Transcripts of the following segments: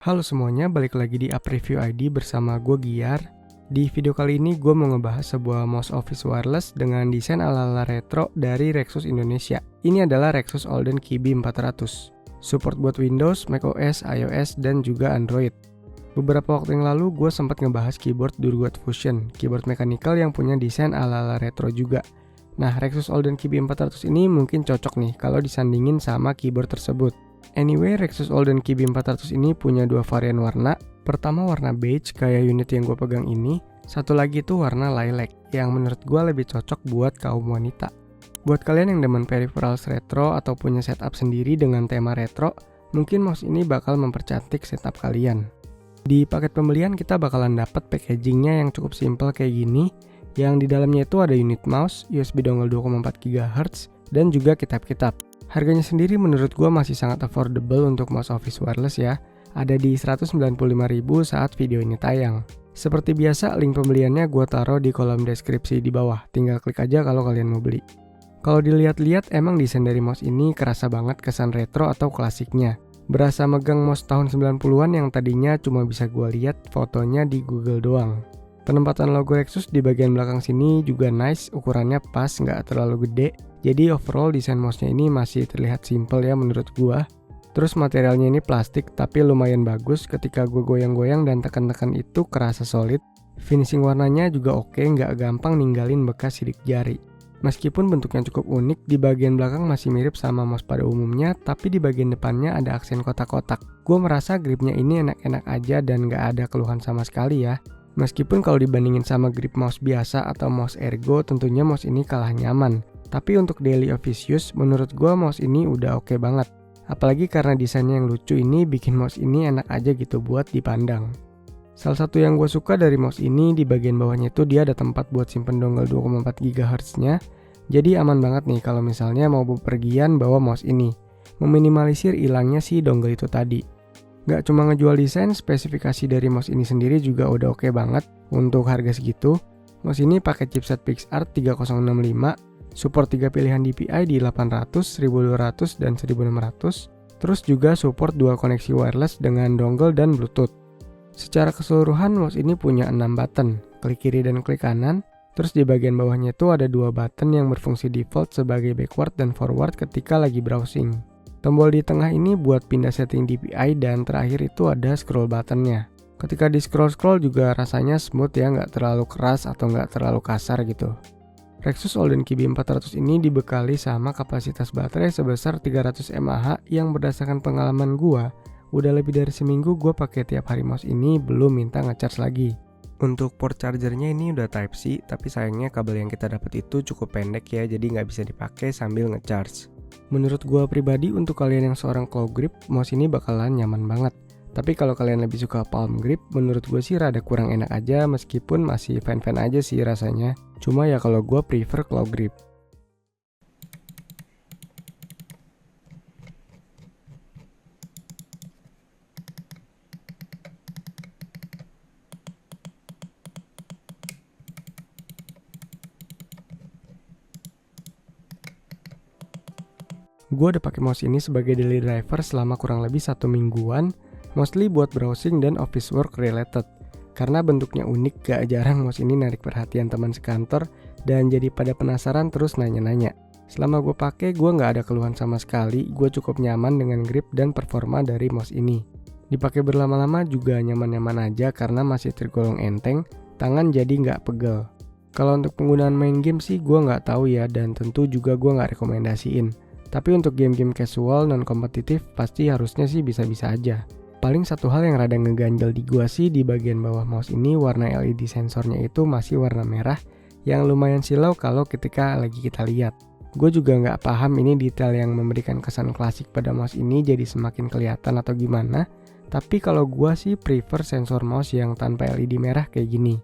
Halo semuanya, balik lagi di App Review ID bersama gue Giar. Di video kali ini gue mau ngebahas sebuah mouse office wireless dengan desain ala-ala retro dari Rexus Indonesia. Ini adalah Rexus Olden Kibi 400. Support buat Windows, macOS, iOS, dan juga Android. Beberapa waktu yang lalu gue sempat ngebahas keyboard Durgot Fusion, keyboard mechanical yang punya desain ala-ala retro juga. Nah, Rexus Olden Kibi 400 ini mungkin cocok nih kalau disandingin sama keyboard tersebut. Anyway, Rexus Olden Kibi 400 ini punya dua varian warna. Pertama warna beige kayak unit yang gue pegang ini. Satu lagi itu warna lilac yang menurut gue lebih cocok buat kaum wanita. Buat kalian yang demen peripherals retro atau punya setup sendiri dengan tema retro, mungkin mouse ini bakal mempercantik setup kalian. Di paket pembelian kita bakalan dapat packagingnya yang cukup simple kayak gini, yang di dalamnya itu ada unit mouse, USB dongle 2,4 GHz, dan juga kitab-kitab. Harganya sendiri menurut gue masih sangat affordable untuk mouse office wireless ya. Ada di 195.000 saat video ini tayang. Seperti biasa, link pembeliannya gue taruh di kolom deskripsi di bawah. Tinggal klik aja kalau kalian mau beli. Kalau dilihat-lihat, emang desain dari mouse ini kerasa banget kesan retro atau klasiknya. Berasa megang mouse tahun 90-an yang tadinya cuma bisa gue lihat fotonya di Google doang. Penempatan logo Rexus di bagian belakang sini juga nice, ukurannya pas, nggak terlalu gede. Jadi overall desain mouse-nya ini masih terlihat simple ya menurut gua. Terus materialnya ini plastik tapi lumayan bagus, ketika gua goyang-goyang dan tekan-tekan itu kerasa solid. Finishing warnanya juga oke, nggak gampang ninggalin bekas sidik jari. Meskipun bentuknya cukup unik, di bagian belakang masih mirip sama mouse pada umumnya, tapi di bagian depannya ada aksen kotak-kotak. Gua merasa gripnya ini enak-enak aja dan nggak ada keluhan sama sekali ya. Meskipun kalau dibandingin sama grip mouse biasa atau mouse ergo, tentunya mouse ini kalah nyaman. Tapi untuk daily office use, menurut gua mouse ini udah oke banget. Apalagi karena desainnya yang lucu ini bikin mouse ini enak aja gitu buat dipandang. Salah satu yang gue suka dari mouse ini, di bagian bawahnya itu dia ada tempat buat simpen dongle 2,4 GHz-nya. Jadi aman banget nih kalau misalnya mau bepergian bawa mouse ini. Meminimalisir hilangnya si dongle itu tadi. Gak cuma ngejual desain, spesifikasi dari mouse ini sendiri juga udah oke banget untuk harga segitu. Mouse ini pakai chipset PixArt 3065, support 3 pilihan DPI di 800, 1200, dan 1600. Terus juga support dual koneksi wireless dengan dongle dan Bluetooth. Secara keseluruhan mouse ini punya 6 button, klik kiri dan klik kanan. Terus di bagian bawahnya itu ada 2 button yang berfungsi default sebagai backward dan forward ketika lagi browsing. Tombol di tengah ini buat pindah setting DPI dan terakhir itu ada scroll buttonnya. Ketika di scroll juga rasanya smooth ya, nggak terlalu keras atau nggak terlalu kasar gitu. Rexus Olden Kibi 400 ini dibekali sama kapasitas baterai sebesar 300 mAh yang berdasarkan pengalaman gua, udah lebih dari seminggu gua pakai tiap hari mouse ini belum minta ngecharge lagi. Untuk port chargernya ini udah Type-C, tapi sayangnya kabel yang kita dapat itu cukup pendek ya, jadi nggak bisa dipakai sambil ngecharge. Menurut gua pribadi, untuk kalian yang seorang claw grip, mouse ini bakalan nyaman banget. Tapi kalau kalian lebih suka palm grip, menurut gue sih rada kurang enak aja, meskipun masih fan-fan aja sih rasanya. Cuma ya kalau gue prefer claw grip. Gue udah pakai mouse ini sebagai daily driver selama kurang lebih 1 mingguan, mostly buat browsing dan office work related. Karena bentuknya unik, gak jarang mouse ini narik perhatian teman sekantor dan jadi pada penasaran terus nanya-nanya. Selama gue pakai, gue gak ada keluhan sama sekali, gue cukup nyaman dengan grip dan performa dari mouse ini. Dipakai berlama-lama juga nyaman-nyaman aja karena masih tergolong enteng, tangan jadi gak pegel. Kalau untuk penggunaan main game sih gue gak tahu ya, dan tentu juga gue gak rekomendasiin. Tapi untuk game-game casual non-kompetitif pasti harusnya sih bisa-bisa aja. Paling satu hal yang rada ngeganjel di gua sih, di bagian bawah mouse ini warna LED sensornya itu masih warna merah yang lumayan silau kalau ketika lagi kita lihat. Gue juga nggak paham ini detail yang memberikan kesan klasik pada mouse ini jadi semakin kelihatan atau gimana. Tapi kalau gua sih prefer sensor mouse yang tanpa LED merah kayak gini.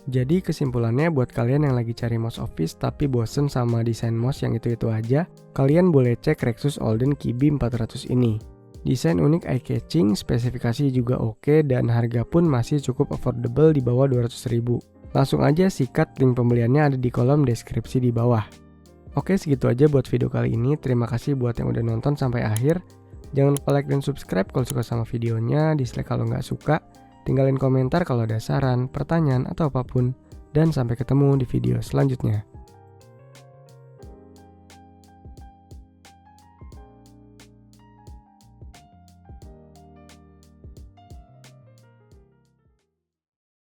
Jadi kesimpulannya buat kalian yang lagi cari mouse office tapi bosen sama desain mouse yang itu-itu aja, kalian boleh cek Rexus Olden Kibi 400 ini. Desain unik eye-catching, spesifikasi juga oke, dan harga pun masih cukup affordable di bawah 200.000. Langsung aja sikat link pembeliannya ada di kolom deskripsi di bawah. Oke, segitu aja buat video kali ini. Terima kasih buat yang udah nonton sampai akhir. Jangan lupa like dan subscribe kalau suka sama videonya, dislike kalau nggak suka, tinggalin komentar kalau ada saran, pertanyaan, atau apapun. Dan sampai ketemu di video selanjutnya.